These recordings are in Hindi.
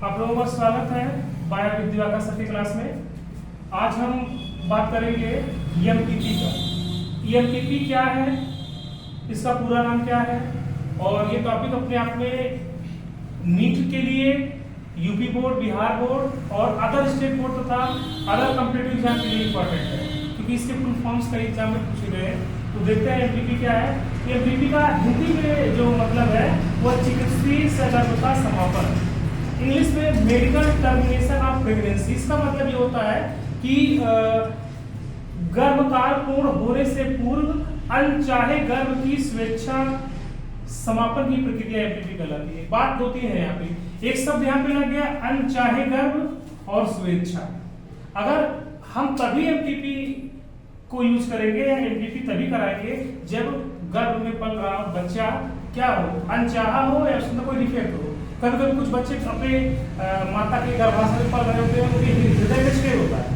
आप लोगों का स्वागत है बायो दिवाकर सर की क्लास में। आज हम बात करेंगे ईएमपीपी का। ईएमपीपी क्या है, इसका पूरा नाम क्या है, और ये टॉपिक अपने आप में नीट के लिए, यूपी बोर्ड, बिहार बोर्ड और अदर स्टेट बोर्ड तथा अदर कॉम्पिटिटिव एग्जाम के लिए इंपॉर्टेंट है, क्योंकि इसके फुल फॉर्म्स कई एग्जाम में पूछे गए हैं। तो देखते हैं एमपीपी क्या है। एमपीपी का हिंदी में जो मतलब है वह चिकित्सीय सगर्भता समापन, इंग्लिश में मेडिकल टर्मिनेशन ऑफ प्रेगनेंसी। इसका मतलब ये होता है कि गर्भकाल पूर्ण होने से पूर्व अनचाहे गर्भ की स्वेच्छा समापन की प्रक्रिया एमपीपी कहलाती है। बात दो तीन है यहाँ पे, एक शब्द यहाँ पे लग गया अनचाहे गर्भ और स्वेच्छा। अगर हम तभी एमपीपी को यूज करेंगे या एमपीपी तभी कराएंगे जब गर्भ में पल रहा बच्चा क्या हो, अनचाहा हो या उसमें कोई डिफेक्ट हो। कभी कभी कुछ बच्चे अपने माता के गर्भाशय में पल रहे होते हैं, उनके हृदय में छेद होता है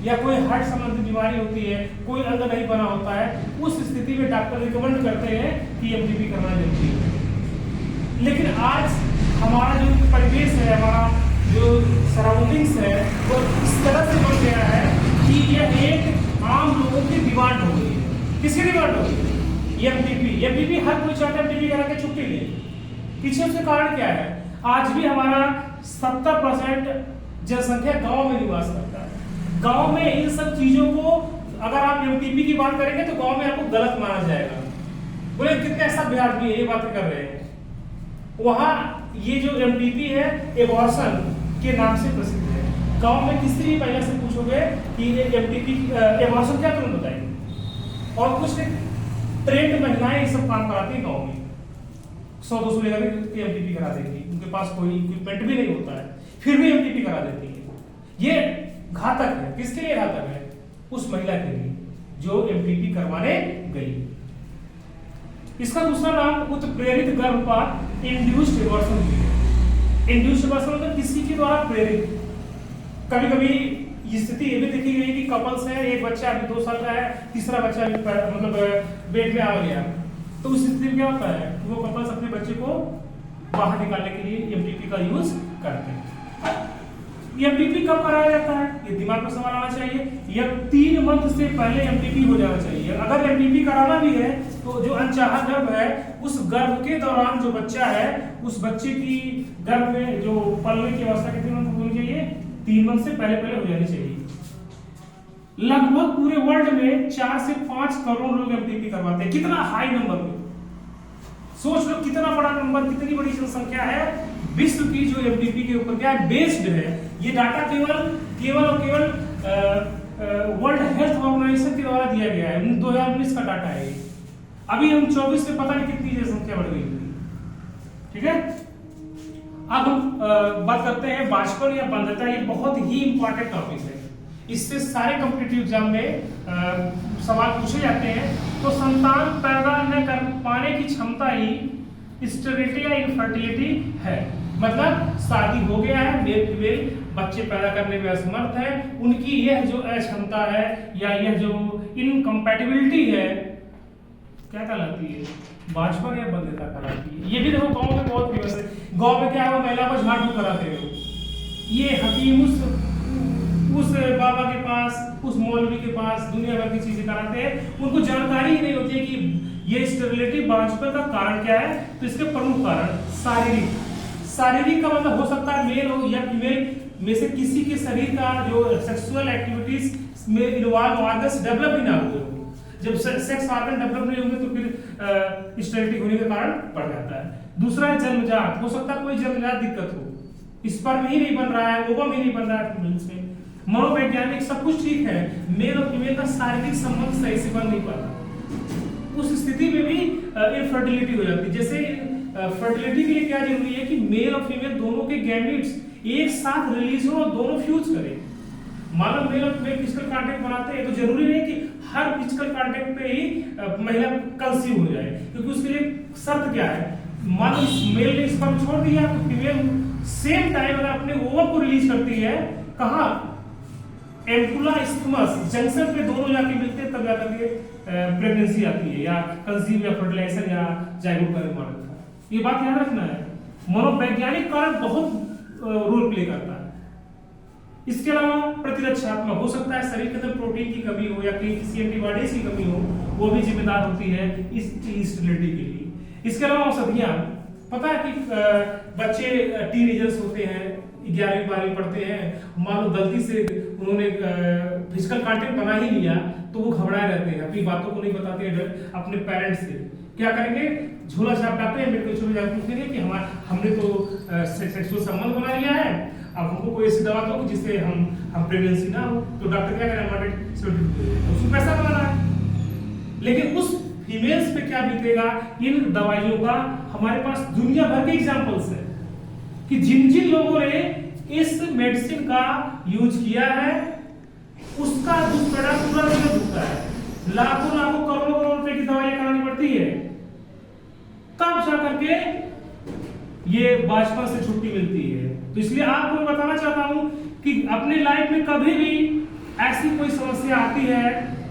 या कोई हार्ट संबंधी बीमारी होती है, कोई अंग नहीं बना होता है। उस स्थिति में डॉक्टर रिकमेंड करते हैं कि एमपीपी करना जरूरी है। लेकिन आज हमारा जो परिवेश है, हमारा जो सराउंडिंग्स है, वो इस तरह से बन गया है कि यह एक आम लोगों की डिमांड हो गई है। किसकी डिमांड हो गई? एमपीपी। एमपीपी हर कोई चाहता है एमपीपी करा के छुट्टी ले। पीछे उसका कारण क्या है? आज भी हमारा 70% जनसंख्या गांव में निवास करता है। गांव में इन सब चीजों को अगर आप एमपीपी की बात करेंगे तो गांव में आपको गलत माना जाएगा। बोले कितने सभ्य आदमी है ये बातें कर रहे हैं। वहां ये जो एमपीपी है एबॉर्शन के नाम से प्रसिद्ध है। गांव में किसी भी महिला से पूछोगे कि ये एमपीपी एबॉर्शन क्या, तुरंत बताएंगे। और कुछ ट्रेंड महिलाएं ये सब काम कराती है गाँव में, 100-200 लेकर के एमपीपी करा देंगी। उनके पास कोई इक्विपमेंट भी नहीं होता है, फिर भी एमपीपी करा देती है। ये घातक है। किसके लिए घातक है? उस महिला के लिए जो एमपीपी करवाने गई। इसका दूसरा नाम उत्प्रेरित गर्भपात, इंड्यूस्ड एबॉर्शन है। इंड्यूस्ड एबॉर्शन मतलब किसी के द्वारा प्रेरित। कभी कभी ये स्थिति ये भी देखी गई कि कपल्स है, एक बच्चा अभी 2 साल का है, तीसरा बच्चा मतलब पेट में आ गया, तो उस स्थिति में क्या होता है वो कपल्स अपने बच्चे को बाहर निकालने के लिए एमपीपी का यूज करते हैं। एमपीपी कब कराया जाता है, ये दिमाग में सवाल आना चाहिए। यह 3 मंथ से पहले एमपीपी हो जाना चाहिए। अगर एमपीपी कराना भी है तो जो अनचाहा गर्भ है, उस गर्भ के दौरान जो बच्चा है, उस बच्चे की गर्भ में जो पलने की अवस्था कितने मंथ होनी चाहिए? 3 मंथ से पहले हो जानी चाहिए। लगभग पूरे वर्ल्ड में 4 से 5 करोड़ लोग एमपीपी करवाते हैं। कितना हाई नंबर में सोच लो, कितना बड़ा नंबर, कितनी बड़ी जनसंख्या है। विश्व की जो एमपीपी के ऊपर क्या बेस्ड है, ये डाटा केवल वर्ल्ड हेल्थ ऑर्गेनाइजेशन के द्वारा दिया गया है। 2019 का डाटा है। अभी हम 24 में पता नहीं कितनी जनसंख्या बढ़ गई होगी। ठीक है, अब हम बात करते हैं बांझपन या बंध्यता। ये बहुत ही इंपॉर्टेंट टॉपिक है। इससे सारे कॉम्पिटिटिव एग्जाम में सवाल पूछे जाते हैं। तो संतान पैदा न कर पाने की क्षमता ही स्टेरिलिटी या इनफर्टिलिटी है। मतलब शादी हो गया है, मेल फीमेल बच्चे पैदा करने में असमर्थ है, उनकी यह जो अक्षमता है या यह जो इनकम्पैटिबिलिटी है क्या कहलाती है? बांझपन या बंध्यता कहलाती है। ये भी देखो गांव में बहुत फेमस है। गांव में क्या हो, महिला को झाड़ू कराते हो, ये हकीम उस बाबा के पास, उस मौलवी के पास दुनिया भर की चीजें कराते हैं। उनको जानकारी ही नहीं होती है कि ये स्टेरिलिटी, बांझपन का कारण क्या है। तो इसके प्रमुख कारण शारीरिक का मतलब हो सकता है मेल हो या फीमेल में से किसी के शरीर का जो सेक्सुअल एक्टिविटीज में इन्वॉल्व ऑर्गन्स डेवलप ही ना हुए हो। जब सेक्स ऑर्गन डेवलप नहीं होंगे तो फिर स्टेरिलिटी होने का कारण बढ़ जाता है। दूसरा है जन्मजात। हो सकता है कोई जन्मजात दिक्कत हो, स्पर्म ही नहीं बन रहा है, ओवम ही नहीं बन रहा है फीमेल्स में। मनोवैज्ञानिक सब कुछ ठीक है, मेल और फीमेल का शारीरिक संबंध सही से बन नहीं पाता। उस स्थिति में भी इनफर्टिलिटी हो जाती है। जैसे फर्टिलिटी के लिए क्या जरूरी है कि मेल और फीमेल दोनों के गैमेट्स एक साथ रिलीज हो और दोनों फ्यूज करें। मान लो मेल और फीमेल फिजिकल कांटेक्ट बनाते हैं तो जरूरी नहीं कि हर फिजिकल कांटेक्ट पे ही महिला कंसीव हो जाए, क्योंकि उसके लिए शर्त क्या है? मान लो मेल ने स्पर्म छोड़ दिया तो फीमेल सेम टाइम अगर अपने ओवम को रिलीज करती है, कहाँ? एम्पुला स्टमस जंक्शन पे दोनों जाके मिलते हैं, तब जाकर के प्रेगनेंसी आती है या कंसीव या फर्टिलाइजेशन या जाइगोट का निर्माण होता है। ये बात याद रखना है। मनोवैज्ञानिक कारण बहुत रोल प्ले करता है। इसके अलावा प्रतिरक्षात्मक हो सकता है, शरीर के अंदर प्रोटीन की कमी हो या कहीं किसी एंटीबॉडीज की कमी हो, वो भी जिम्मेदार होती है इस स्टेबिलिटी के लिए। इसके अलावा औषधियां, पता है कि बच्चे टीनेजर्स होते हैं, 11वीं 12वीं पढ़ते हैं, मान लो गलती से उन्होंने फिजिकल कांटेक्ट बना ही लिया तो वो घबराए रहते हैं, अपनी बातों को नहीं बताते हैं अपने पेरेंट्स से। क्या करेंगे, झोला छाप डालते हैं, मेडिकल स्टोर में जाकर पूछेंगे कि हमने तो सेक्सुअल संबंध बना लिया है, अब हमको कोई ऐसी दवा दो जिससे हम प्रेगनेंसी ना हो। तो डॉक्टर क्या करें, उसको पैसा बना रहा है। लेकिन उस फीमेल्स पे क्या बीतेगा, इन दवाइयों का हमारे पास दुनिया भर के एग्जांपल्स है कि जिन जिन लोगों ने इस मेडिसिन का यूज किया है उसका दुष्परिणाम पूरा नहीं होता है। लाखों लाखों करोड़ों करोड़ रुपए की दवाइयां करानी पड़ती है, तब जाकर के ये बचपन से छुट्टी मिलती है। तो इसलिए आपको मैं बताना चाहता हूं कि अपने लाइफ में कभी भी ऐसी कोई समस्या आती है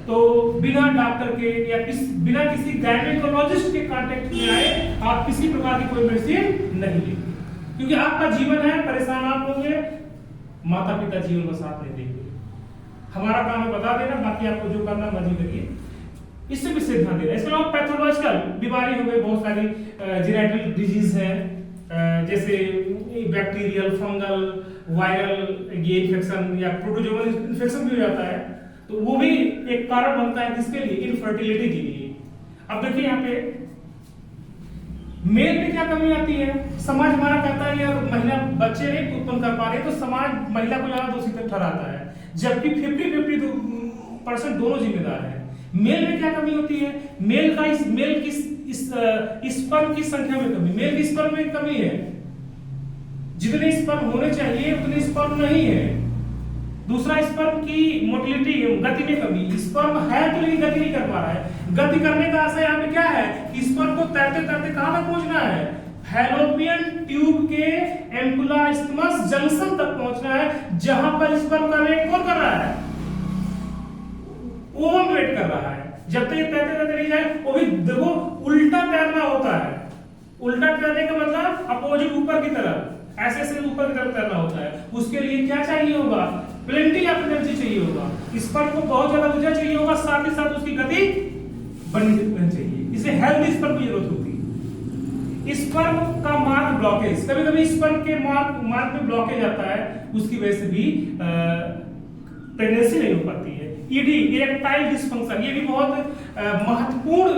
तो बिना डॉक्टर के या बिना किसी गायनेकोलॉजिस्ट के कांटेक्ट में आए आप किसी प्रकार की कोई मेडिसिन नहीं लेंगे, क्योंकि आपका जीवन है, परेशान आप होंगे, माता पिता जीवन का साथ नहीं देंगे। हमारा काम है बता देना, बाकी आपको जो करना मर्जी करिए, इससे भी ध्यान देना। इसके अलावा पैथोलॉजिकल बीमारी हो गई, बहुत सारी जेनेटिक डिजीज है, जैसे बैक्टीरियल, फंगल, वायरल ये इन्फेक्शन या प्रोटोजोअल इन्फेक्शन भी हो जाता है, तो वो भी एक कारण बनता है किसके लिए, इनफर्टिलिटी के लिए। अब देखिए यहाँ पे मेल में क्या कमी आती है, समाज हमारा कहता है यार महिला बच्चे नहीं उत्पन्न कर पा रहे, तो समाज महिला को ज्यादा दोषी तक ठहराता है, जबकि 50-50% दोनों जिम्मेदार है। मेल में क्या कमी होती है, मेल की स्पर्म की संख्या में कमी, मेल की स्पर्म में कमी है, जितने स्पर्म होने चाहिए उतने स्पर्म नहीं है। दूसरा, स्पर्म की मोटिलिटी, गति में कमी, स्पर्म है तो लेकिन गति नहीं कर पा रहा है। गति करने का आशय यहाँ पे क्या है कि स्पर्म को तैरते तैरते कहां तक पहुंचना है, फैलोपियन ट्यूब के एम्पुला इस्थिमस जंक्शन तक पहुंचना है, जहां पर स्पर्म का वेट कौन कर रहा है, ओवम वेट कर रहा है। जब तक ये तैरते तैरते नहीं जाए, वो भी देखो उल्टा तैरना होता है। उल्टा तैरने का मतलब अपोजिट ऊपर की तरफ, ऐसे से ऊपर की तरफ तैरना होता है। उसके लिए क्या चाहिए होगा, प्लेंटी ऑफ एनर्जी चाहिए होगा, स्पर्म को बहुत ज्यादा ऊर्जा चाहिए होगा, साथ ही साथ उसकी गति बढ़नी चाहिए, इसे हेल्दी स्पर्म की जरूरत होती है। स्पर्म का मार्ग ब्लॉकेज, कभी कभी स्पर्म के मार्ग में ब्लॉकेज आता है, उसकी वजह से भी प्रेगनेंसी नहीं हो पाती है। ईडी, इरेक्टाइल डिसफंक्शन, ये भी बहुत महत्वपूर्ण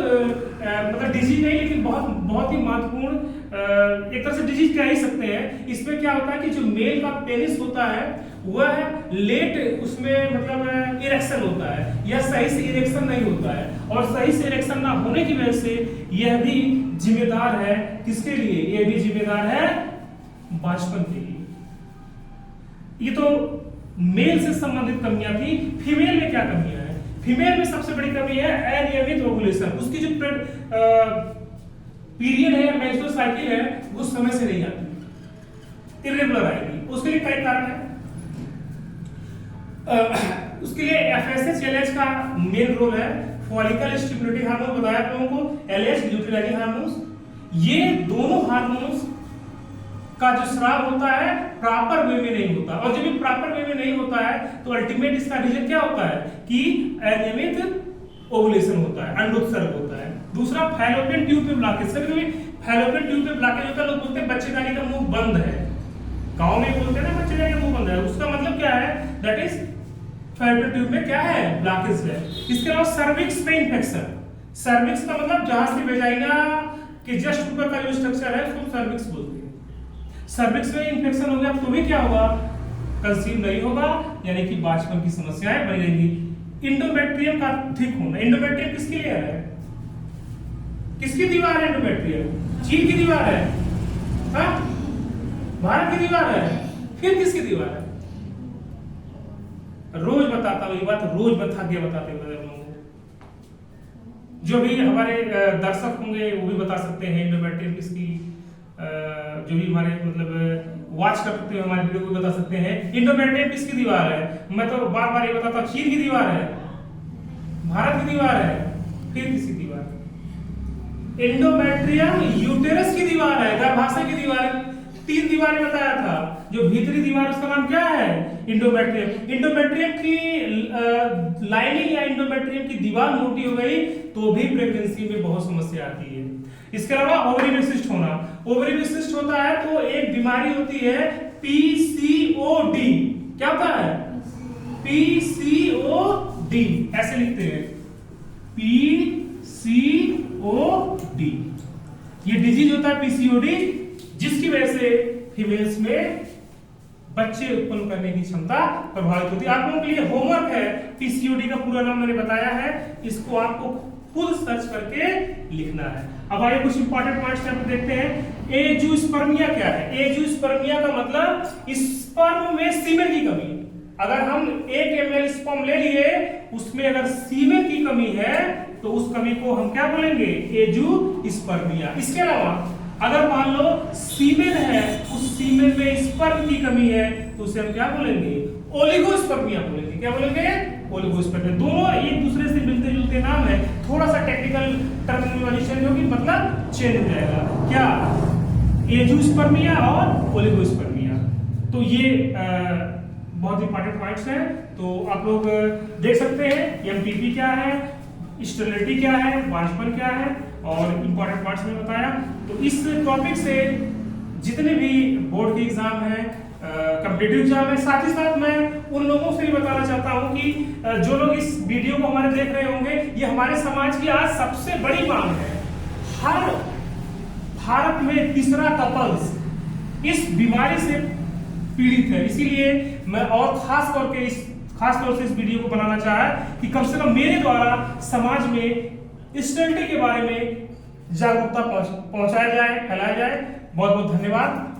मतलब डिजीज नहीं लेकिन बहुत ही महत्वपूर्ण एक तरह से डिजीज कह ही सकते हैं। इसमें क्या होता है कि जो मेल का पेनिस होता है वह लेट उसमें मतलब इरेक्शन होता है या सही से इरेक्शन नहीं होता है, और सही से इरेक्शन ना होने की वजह से यह भी जिम्मेदार है किसके लिए, यह भी जिम्मेदार है बचपन के लिए। ये तो मेल से संबंधित कमियां थी। फीमेल में क्या कमियां हैं, फीमेल में सबसे बड़ी कमी है अनियमित ओव्यूलेशन। उसकी जो पीरियड है, मेंस्ट्रुअल साइकिल है, वो समय से नहीं आती, इरेगुलर आएगी। उसके लिए कई कारण है। उसके लिए एफएसएच एलएच का मेन रोल है। फॉलिकल स्टिमुलेटिंग हार्मोन बताया आप लोगों को, एलएच ल्यूटिनाइजिंग हार्मोन्स, ये दोनों हार्मोन्स का जो स्राव होता है प्रॉपर वे में नहीं होता, और जब भी प्रॉपर वे में नहीं होता है तो अल्टीमेट इसका रीजन क्या होता है कि अनियमित ओवुलेशन होता है, अंडोत्सर्ग होता है। दूसरा, फैलोपियन ट्यूब पे ब्लॉकेज। कभी फैलोपियन ट्यूब पे ब्लॉकेज होता है, लोग बोलते हैं बच्चेदानी का मुंह बंद है, गांव में बोलते हैं ना बच्चेदानी का मुंह बंद है, उसका मतलब क्या है, दैट इज फैलोपियन ट्यूब में क्या है, ब्लॉकेज है। इसके अलावा सर्विक्स में इंफेक्शन, सर्विक्स का मतलब जहां से वेजाइना के जस्ट ऊपर का जो स्ट्रक्चर है उसको सर्विक्स बोलते हैं। सर्विक्स में इंफेक्शन हो गया तो भी क्या होगा, कंसीव नहीं होगा, यानी कि बचपन की समस्याएं बनी रहेंगी। इंडोमेट्रियम का ठीक होना, इंडोमेट्रियम किसकी लेयर है, किसकी दीवार है इंडोमेट्रियम, चीन की दीवार है, हाँ? भारत की दीवार है, फिर किसकी दीवार है? रोज बताता हूं ये बात, रोज बता के बताते हुए जो भी हमारे दर्शक होंगे वो भी बता सकते हैं इंडोमेट्रियम किसकी, जो भी हमारे मतलब वॉच करते हैं हमारे वीडियो को बता सकते हैं इंडोमेट्रियम किसकी दीवार है। मैं तो बार बार ये बताता हूं, चीन की दीवार है, भारत की दीवार है, फिर किसकी दीवार है? इंडोमेट्रियम यूटेरस की दीवार है, गर्भाशय की दीवार है। 3 दीवारें बताया था, जो भीतरी दीवार उसका नाम क्या है? इंडोमेट्रियम। इंडोमेट्रियम की लाइनिंग या इंडोमेट्रियम की दीवार मोटी हो गई तो भी प्रेगनेंसी में बहुत समस्या आती है। इसके अलावा ओवरी में सिस्ट होना, ओवरी में सिस्ट होता है तो एक बीमारी होती है पीसीओडी। क्या होता है? पीसीओडी, ऐसे लिखते हैं पीसीओडी। ये डिजीज होता है पीसीओडी, जिसकी वजह से फीमेल्स में बच्चे उत्पन्न करने की क्षमता प्रभावित होती है। आप लोगों के लिए होमवर्क है, पीसीओडी का पूरा नाम मैंने बताया है, इसको आपको खुद सर्च करके लिखना है। अब आइए कुछ इंपॉर्टेंट पॉइंट्स यहाँ पे देखते हैं। एंजियोस्पर्मिया क्या है? एंजियोस्पर्मिया का मतलब स्पर्म में सीमेन की कमी। अगर हम 1 ml स्पर्म ले लिए, उसमें अगर सीमेन की कमी है तो उस कमी को हम क्या बोलेंगे? एंजियोस्पर्मिया। इसके अलावा अगर मान लो सीमेन है, उस सीमेन में स्पर्म की कमी है तो उसे हम क्या बोलेंगे? ओलिगोस्पर्मिया बोलेंगे। क्या बोलेंगे? ओलिगोस्पर्मिया। दोनों एक दूसरे से मिलते जुलते नाम है, थोड़ा सा टेक्निकल टर्मिनोलॉजी चेंज होगी, मतलब चेंज हो जाएगा। क्या? एंजियोस्पर्मिया और ओलिगोस्पर्मिया। तो ये बहुत इंपॉर्टेंट पॉइंट्स हैं। तो आप लोग देख सकते हैं एमपीपी क्या है, स्टेरिलिटी क्या है, वांछपन क्या है, और इंपॉर्टेंट पॉइंट्स में बताया। तो इस टॉपिक से जितने भी बोर्ड के एग्जाम हैं, कॉम्पिटिटिव एग्जाम है, साथ ही साथ मैं उन लोगों से भी बताना चाहता हूं कि जो लोग इस वीडियो को हमारे देख रहे होंगे, ये हमारे समाज की आज सबसे बड़ी मांग है। हर भारत में तीसरा कपल्स इस बीमारी से पीड़ित है। इसीलिए मैं और खास तौर से इस वीडियो को बनाना चाहा कि कम से कम मेरे द्वारा समाज में स्टेरिलिटी के बारे में जागरूकता पहुंचाया जाए, फैलाया जाए। बहुत बहुत धन्यवाद।